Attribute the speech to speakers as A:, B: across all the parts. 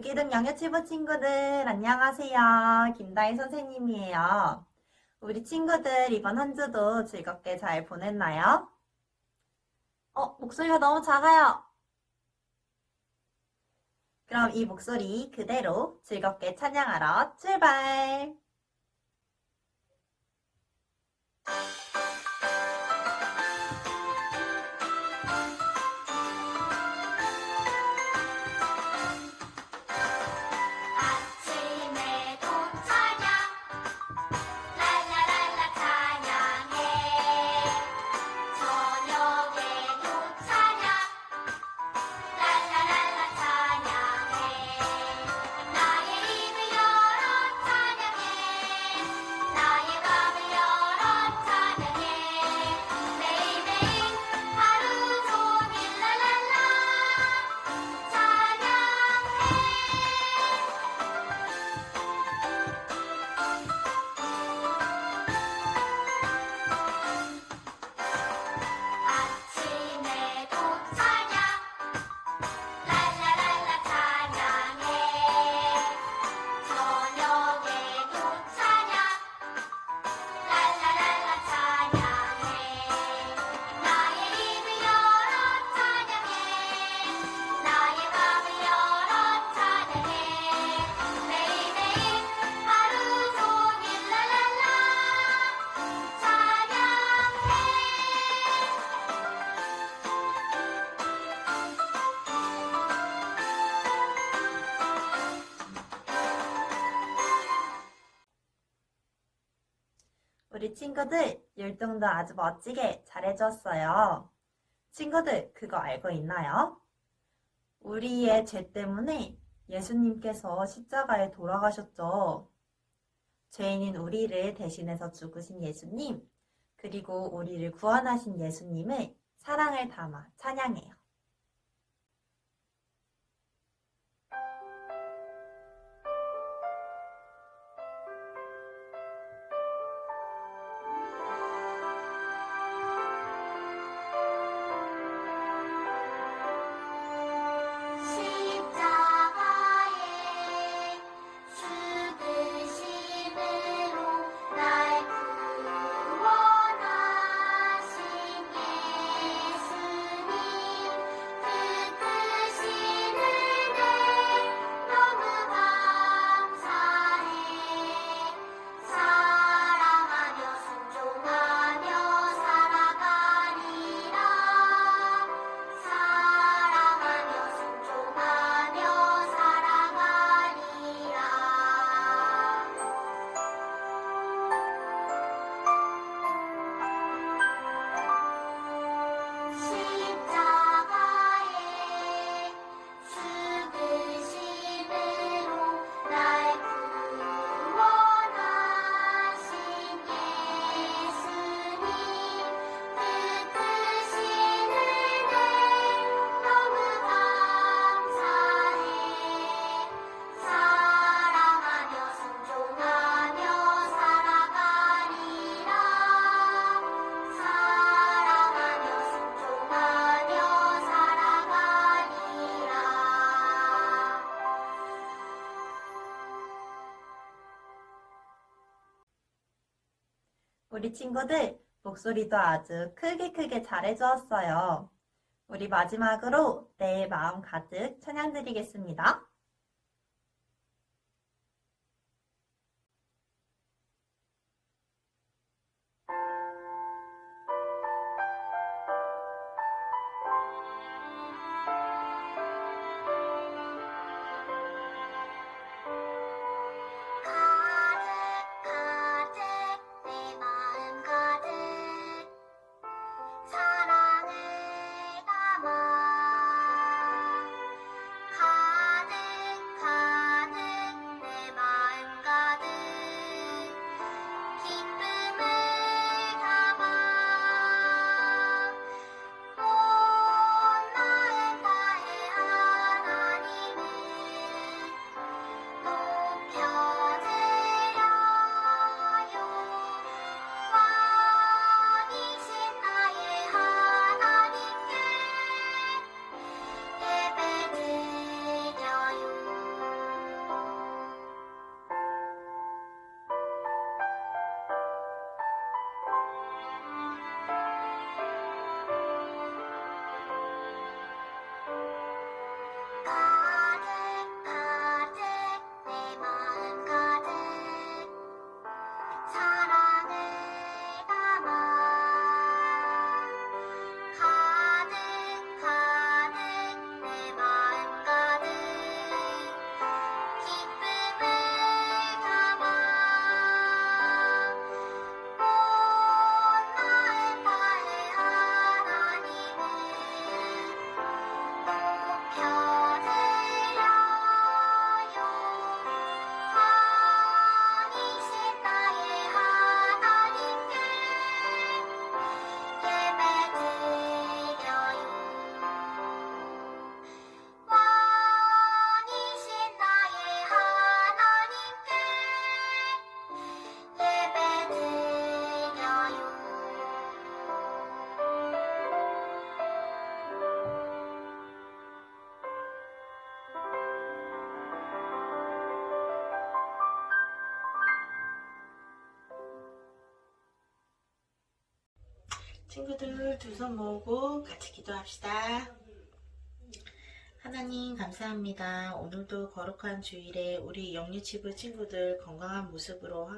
A: 유기등 영유치부 친구들 안녕하세요. 김다희 선생님이에요. 우리 친구들 이번 한 주도 즐겁게 잘 보냈나요? 목소리가 너무 작아요. 그럼 이 목소리 그대로 즐겁게 찬양하러 출발! 우리 친구들 율동도 아주 멋지게 잘해줬어요. 친구들 그거 알고 있나요? 우리의 죄 때문에 예수님께서 십자가에 돌아가셨죠. 죄인인 우리를 대신해서 죽으신 예수님, 그리고 우리를 구원하신 예수님을 사랑을 담아 찬양해요. 우리 친구들 목소리도 아주 크게 잘해주었어요. 우리 마지막으로 내 마음 가득 찬양 드리겠습니다.
B: 사랑을 담아 가득 친구들 두 손 모으고 같이 기도합시다. 하나님 감사합니다. 오늘도 거룩한 주일에 우리 영유치부 친구들 건강한 모습으로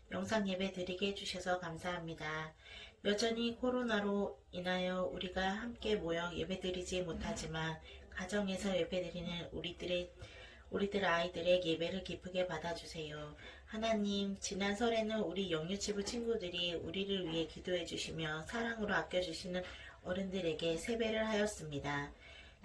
B: 영상 예배 드리게 해주셔서 감사합니다. 여전히 코로나로 인하여 우리가 함께 모여 예배 드리지 못하지만 가정에서 예배 드리는 우리들 아이들의 예배를 기쁘게 받아주세요. 하나님, 지난 설에는 우리 영유치부 친구들이 우리를 위해 기도해 주시며 사랑으로 아껴주시는 어른들에게 세배를 하였습니다.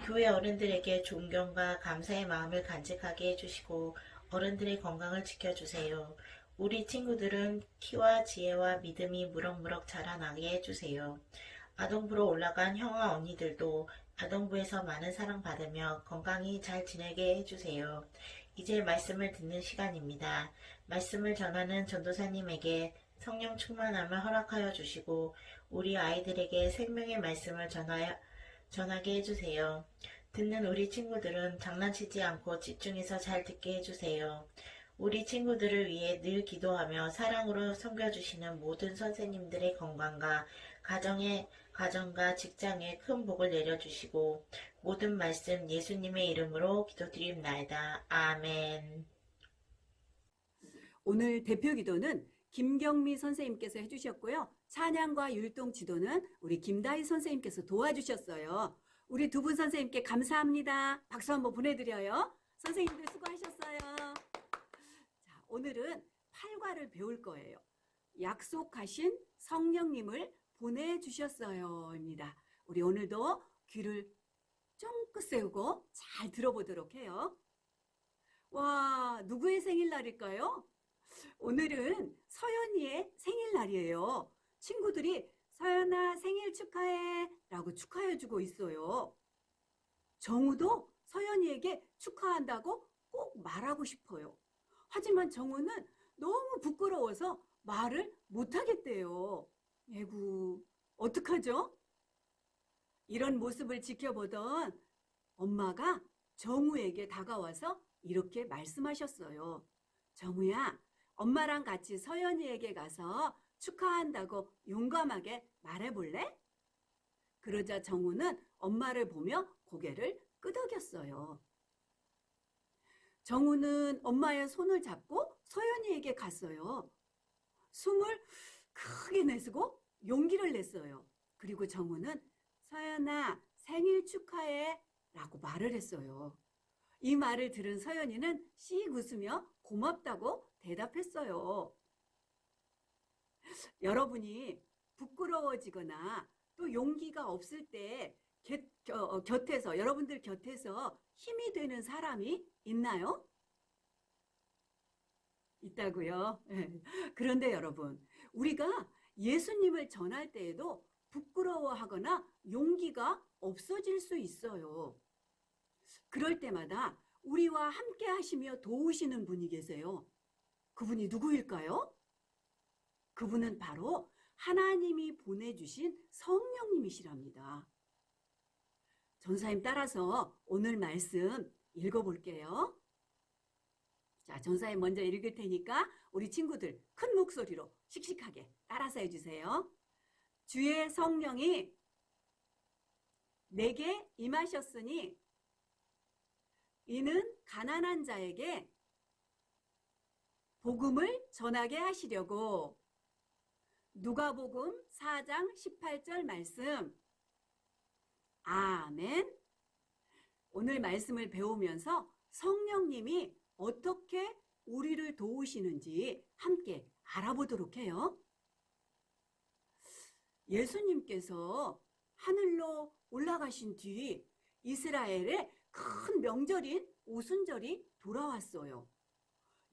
B: 교회 어른들에게 존경과 감사의 마음을 간직하게 해주시고 어른들의 건강을 지켜주세요. 우리 친구들은 키와 지혜와 믿음이 무럭무럭 자라나게 해주세요. 아동부로 올라간 형아 언니들도 아동부에서 많은 사랑받으며 건강히 잘 지내게 해주세요. 이제 말씀을 듣는 시간입니다. 말씀을 전하는 전도사님에게 성령 충만함을 허락하여 주시고 우리 아이들에게 생명의 말씀을 전하게 해주세요. 듣는 우리 친구들은 장난치지 않고 집중해서 잘 듣게 해주세요. 우리 친구들을 위해 늘 기도하며 사랑으로 섬겨주시는 모든 선생님들의 건강과 가정과 직장에 큰 복을 내려주시고 모든 말씀 예수님의 이름으로 기도드립나이다. 아멘.
C: 오늘 대표 기도는 김경미 선생님께서 해주셨고요. 찬양과 율동 지도는 우리 김다희 선생님께서 도와주셨어요. 우리 두 분 선생님께 감사합니다. 박수 한번 보내드려요. 선생님들 수고하셨어요. 자, 오늘은 8과를 배울 거예요. 약속하신 성령님을 보내주셨어요 입니다. 우리 오늘도 귀를 쫑긋 세우고 잘 들어보도록 해요. 와, 누구의 생일날일까요? 오늘은 서연이의 생일날이에요. 친구들이 서연아 생일 축하해 라고 축하해주고 있어요. 정우도 서연이에게 축하한다고 꼭 말하고 싶어요. 하지만 정우는 너무 부끄러워서 말을 못하겠대요. 에구, 어떡하죠? 이런 모습을 지켜보던 엄마가 정우에게 다가와서 이렇게 말씀하셨어요. 정우야, 엄마랑 같이 서연이에게 가서 축하한다고 용감하게 말해볼래? 그러자 정우는 엄마를 보며 고개를 끄덕였어요. 정우는 엄마의 손을 잡고 서연이에게 갔어요. 숨을 크게 내쉬고 용기를 냈어요. 그리고 정우는 서연아 생일 축하해 라고 말을 했어요. 이 말을 들은 서연이는 씩 웃으며 고맙다고 대답했어요. 여러분이 부끄러워지거나 또 용기가 없을 때 여러분들 곁에서 힘이 되는 사람이 있나요? 있다고요. 그런데 여러분, 우리가 예수님을 전할 때에도 부끄러워하거나 용기가 없어질 수 있어요. 그럴 때마다 우리와 함께 하시며 도우시는 분이 계세요. 그분이 누구일까요? 그분은 바로 하나님이 보내주신 성령님이시랍니다. 전사님 따라서 오늘 말씀 읽어볼게요. 자, 전사님 먼저 읽을 테니까 우리 친구들 큰 목소리로 씩씩하게 따라서 해주세요. 주의 성령이 내게 임하셨으니 이는 가난한 자에게 복음을 전하게 하시려고. 누가복음 4장 18절 말씀. 아멘. 오늘 말씀을 배우면서 성령님이 어떻게 우리를 도우시는지 함께 알아보도록 해요. 예수님께서 하늘로 올라가신 뒤 이스라엘의 큰 명절인 오순절이 돌아왔어요.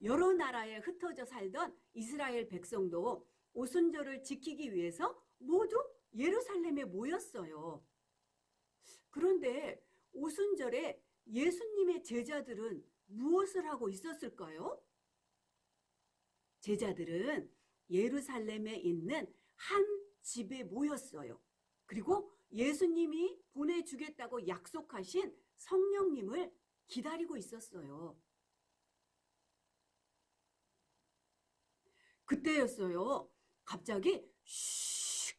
C: 여러 나라에 흩어져 살던 이스라엘 백성도 오순절을 지키기 위해서 모두 예루살렘에 모였어요. 그런데 오순절에 예수님의 제자들은 무엇을 하고 있었을까요? 제자들은 예루살렘에 있는 한 집에 모였어요. 그리고 예수님이 보내주겠다고 약속하신 성령님을 기다리고 있었어요. 그때였어요. 갑자기 슉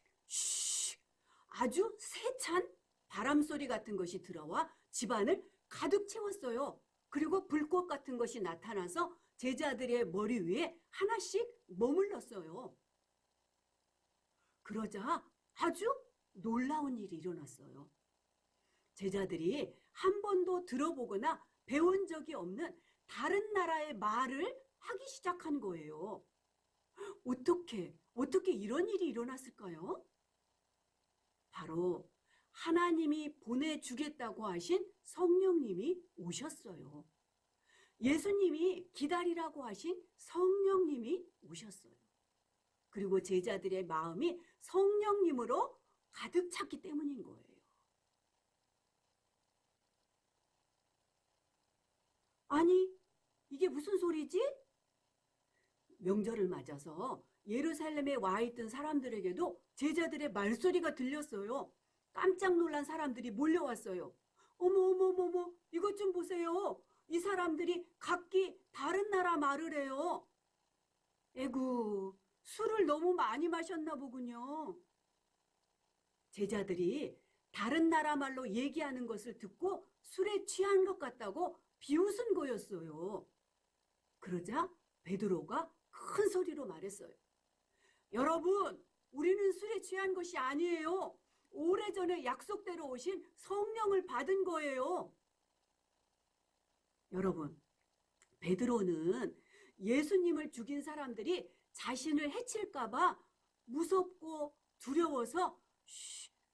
C: 아주 세찬 바람소리 같은 것이 들어와 집안을 가득 채웠어요. 그리고 불꽃 같은 것이 나타나서 제자들의 머리 위에 하나씩 머물렀어요. 그러자 아주 놀라운 일이 일어났어요. 제자들이 한 번도 들어보거나 배운 적이 없는 다른 나라의 말을 하기 시작한 거예요. 어떻게 이런 일이 일어났을까요? 바로 하나님이 보내주겠다고 하신 성령님이 오셨어요. 예수님이 기다리라고 하신 성령님이 오셨어요. 그리고 제자들의 마음이 성령님으로 가득 찼기 때문인 거예요. 아니, 이게 무슨 소리지? 명절을 맞아서 예루살렘에 와 있던 사람들에게도 제자들의 말소리가 들렸어요. 깜짝 놀란 사람들이 몰려왔어요. 어머, 이것 좀 보세요. 이 사람들이 각기 다른 나라 말을 해요. 에구, 술을 너무 많이 마셨나 보군요. 제자들이 다른 나라 말로 얘기하는 것을 듣고 술에 취한 것 같다고 비웃은 거였어요. 그러자 베드로가 큰 소리로 말했어요. 여러분, 우리는 술에 취한 것이 아니에요. 오래전에 약속대로 오신 성령을 받은 거예요. 여러분, 베드로는 예수님을 죽인 사람들이 자신을 해칠까봐 무섭고 두려워서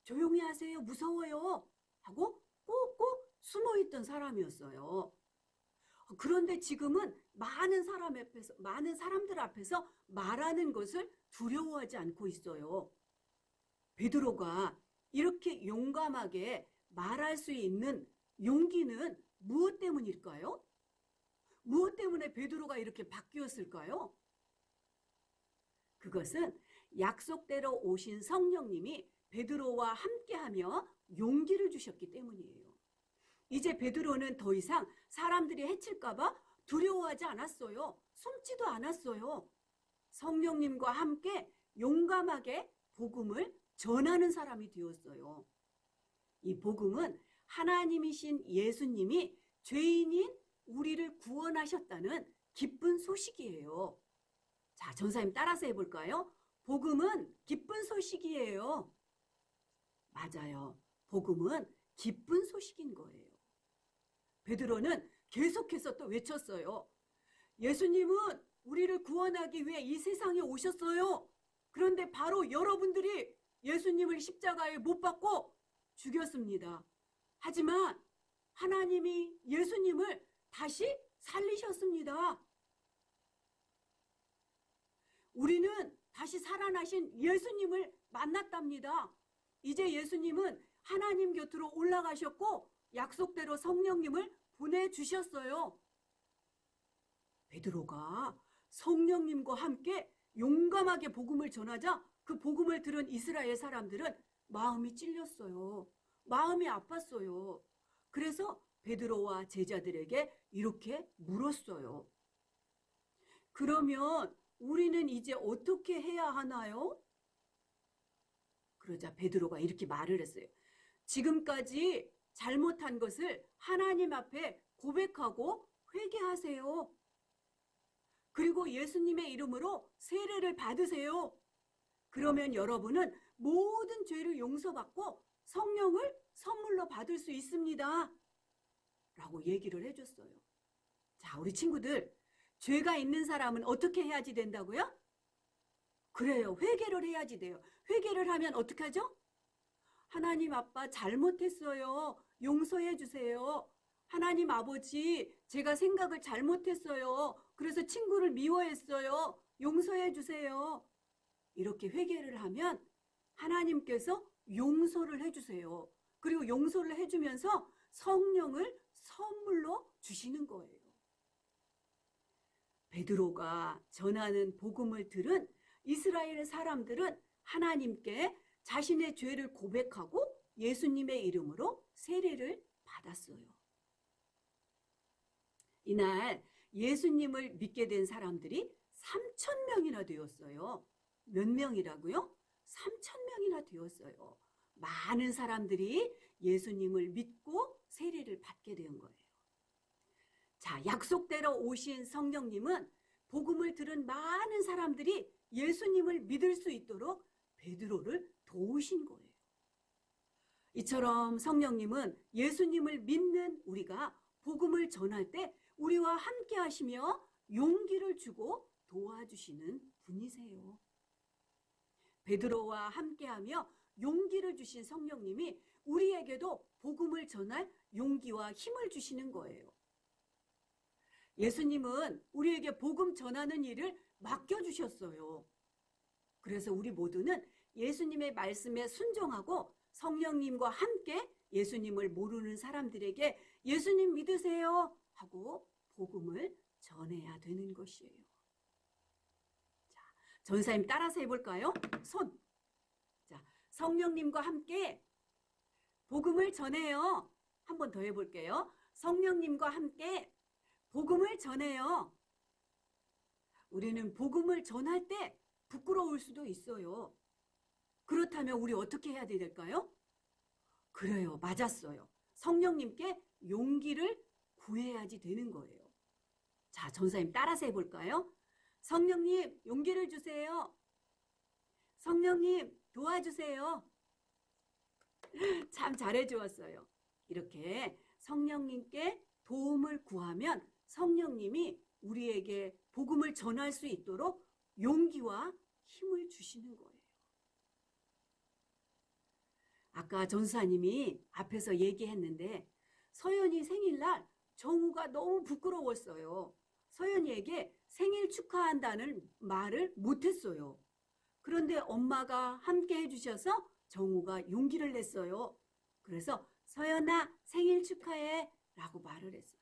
C: 조용히 하세요. 무서워요. 하고 꼭꼭 숨어있던 사람이었어요. 그런데 지금은 많은 사람들 앞에서 말하는 것을 두려워하지 않고 있어요. 베드로가 이렇게 용감하게 말할 수 있는 용기는 무엇 때문일까요? 무엇 때문에 베드로가 이렇게 바뀌었을까요? 그것은 약속대로 오신 성령님이 베드로와 함께하며 용기를 주셨기 때문이에요. 이제 베드로는 더 이상 사람들이 해칠까봐 두려워하지 않았어요. 숨지도 않았어요. 성령님과 함께 용감하게 복음을 전하는 사람이 되었어요. 이 복음은 하나님이신 예수님이 죄인인 우리를 구원하셨다는 기쁜 소식이에요. 자, 전사님 따라서 해볼까요? 복음은 기쁜 소식이에요. 맞아요. 복음은 기쁜 소식인 거예요. 베드로는 계속해서 또 외쳤어요. 예수님은 우리를 구원하기 위해 이 세상에 오셨어요. 그런데 바로 여러분들이 예수님을 십자가에 못 박고 죽였습니다. 하지만 하나님이 예수님을 다시 살리셨습니다. 우리는 다시 살아나신 예수님을 만났답니다. 이제 예수님은 하나님 곁으로 올라가셨고 약속대로 성령님을 보내주셨어요. 베드로가 성령님과 함께 용감하게 복음을 전하자 그 복음을 들은 이스라엘 사람들은 마음이 찔렸어요. 마음이 아팠어요. 그래서 베드로와 제자들에게 이렇게 물었어요. 그러면 우리는 이제 어떻게 해야 하나요? 그러자 베드로가 이렇게 말을 했어요. 지금까지 잘못한 것을 하나님 앞에 고백하고 회개하세요. 그리고 예수님의 이름으로 세례를 받으세요. 그러면 여러분은 모든 죄를 용서받고 성령을 선물로 받을 수 있습니다. 라고 얘기를 해줬어요. 자, 우리 친구들, 죄가 있는 사람은 어떻게 해야지 된다고요? 그래요. 회개를 해야지 돼요. 회개를 하면 어떻게 하죠? 하나님 아빠 잘못했어요. 용서해 주세요. 하나님 아버지, 제가 생각을 잘못했어요. 그래서 친구를 미워했어요. 용서해 주세요. 이렇게 회개를 하면 하나님께서 용서를 해주세요. 그리고 용서를 해주면서 성령을 선물로 주시는 거예요. 베드로가 전하는 복음을 들은 이스라엘 사람들은 하나님께 자신의 죄를 고백하고 예수님의 이름으로 세례를 받았어요. 이날 예수님을 믿게 된 사람들이 3,000명이나 되었어요. 몇 명이라고요? 3,000명이나 되었어요. 많은 사람들이 예수님을 믿고 세례를 받게 된 거예요. 자, 약속대로 오신 성령님은 복음을 들은 많은 사람들이 예수님을 믿을 수 있도록 베드로를 도우신 거예요. 이처럼 성령님은 예수님을 믿는 우리가 복음을 전할 때 우리와 함께 하시며 용기를 주고 도와주시는 분이세요. 베드로와 함께하며 용기를 주신 성령님이 우리에게도 복음을 전할 용기와 힘을 주시는 거예요. 예수님은 우리에게 복음 전하는 일을 맡겨주셨어요. 그래서 우리 모두는 예수님의 말씀에 순종하고 성령님과 함께 예수님을 모르는 사람들에게 예수님 믿으세요 하고 복음을 전해야 되는 것이에요. 자, 전사님 따라서 해볼까요? 손. 자, 성령님과 함께 복음을 전해요. 한 번 더 해볼게요. 성령님과 함께 복음을 전해요. 우리는 복음을 전할 때 부끄러울 수도 있어요. 그렇다면 우리 어떻게 해야 될까요? 그래요. 맞았어요. 성령님께 용기를 구해야지 되는 거예요. 자, 전사님 따라서 해볼까요? 성령님 용기를 주세요. 성령님 도와주세요. 참 잘해주었어요. 이렇게 성령님께 도움을 구하면 성령님이 우리에게 복음을 전할 수 있도록 용기와 힘을 주시는 거예요. 아까 전사님이 앞에서 얘기했는데 서연이 생일날 정우가 너무 부끄러웠어요. 서연이에게 생일 축하한다는 말을 못했어요. 그런데 엄마가 함께 해주셔서 정우가 용기를 냈어요. 그래서 서연아 생일 축하해 라고 말을 했어요.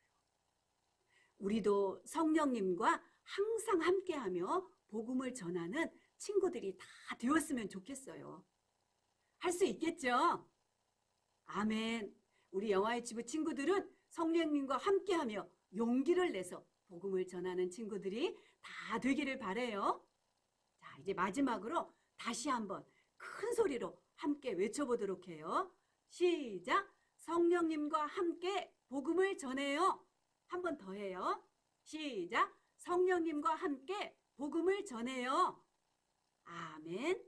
C: 우리도 성령님과 항상 함께하며 복음을 전하는 친구들이 다 되었으면 좋겠어요. 할 수 있겠죠? 아멘. 우리 영화의 치부 친구들은 성령님과 함께하며 용기를 내서 복음을 전하는 친구들이 다 되기를 바라요. 자, 이제 마지막으로 다시 한번 큰 소리로 함께 외쳐보도록 해요. 시작! 성령님과 함께 복음을 전해요. 한 번 더 해요. 시작! 성령님과 함께 복음을 전해요. 아멘.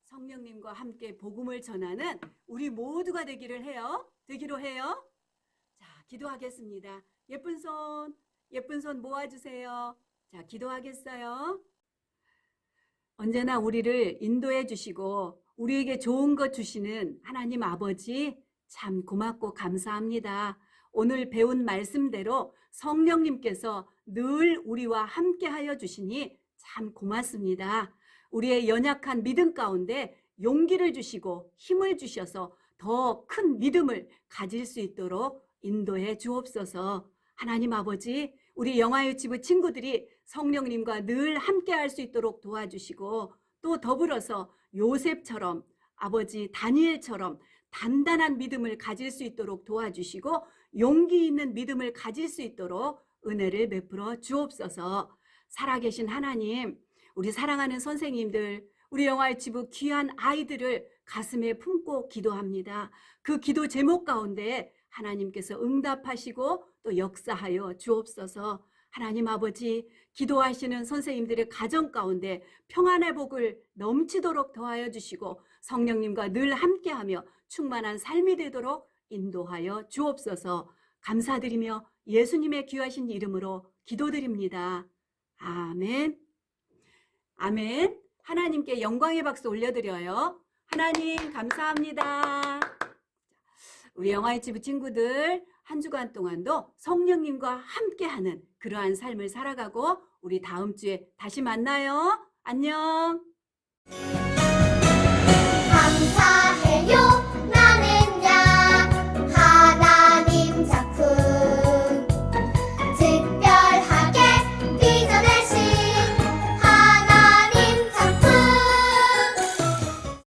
C: 성령님과 함께 복음을 전하는 우리 모두가 되기로 해요. 자, 기도하겠습니다. 예쁜 손 모아주세요. 자, 기도하겠어요. 언제나 우리를 인도해 주시고 우리에게 좋은 것 주시는 하나님 아버지 참 고맙고 감사합니다. 오늘 배운 말씀대로 성령님께서 늘 우리와 함께 하여 주시니 참 고맙습니다. 우리의 연약한 믿음 가운데 용기를 주시고 힘을 주셔서 더 큰 믿음을 가질 수 있도록 인도해 주옵소서. 하나님 아버지, 우리 영화유치부 친구들이 성령님과 늘 함께 할 수 있도록 도와주시고 또 더불어서 요셉처럼 아버지 다니엘처럼 단단한 믿음을 가질 수 있도록 도와주시고 용기 있는 믿음을 가질 수 있도록 은혜를 베풀어 주옵소서. 살아계신 하나님, 우리 사랑하는 선생님들, 우리 영화유치부 귀한 아이들을 가슴에 품고 기도합니다. 그 기도 제목 가운데 하나님께서 응답하시고 또 역사하여 주옵소서. 하나님 아버지, 기도하시는 선생님들의 가정 가운데 평안의 복을 넘치도록 더하여 주시고 성령님과 늘 함께하며 충만한 삶이 되도록 인도하여 주옵소서. 감사드리며 예수님의 귀하신 이름으로 기도드립니다. 아멘. 아멘. 하나님께 영광의 박수 올려드려요. 하나님 감사합니다. 우리 영화유치부 친구들 한 주간 동안도 성령님과 함께하는 그러한 삶을 살아가고 우리 다음 주에 다시 만나요. 안녕.
D: 감사해요.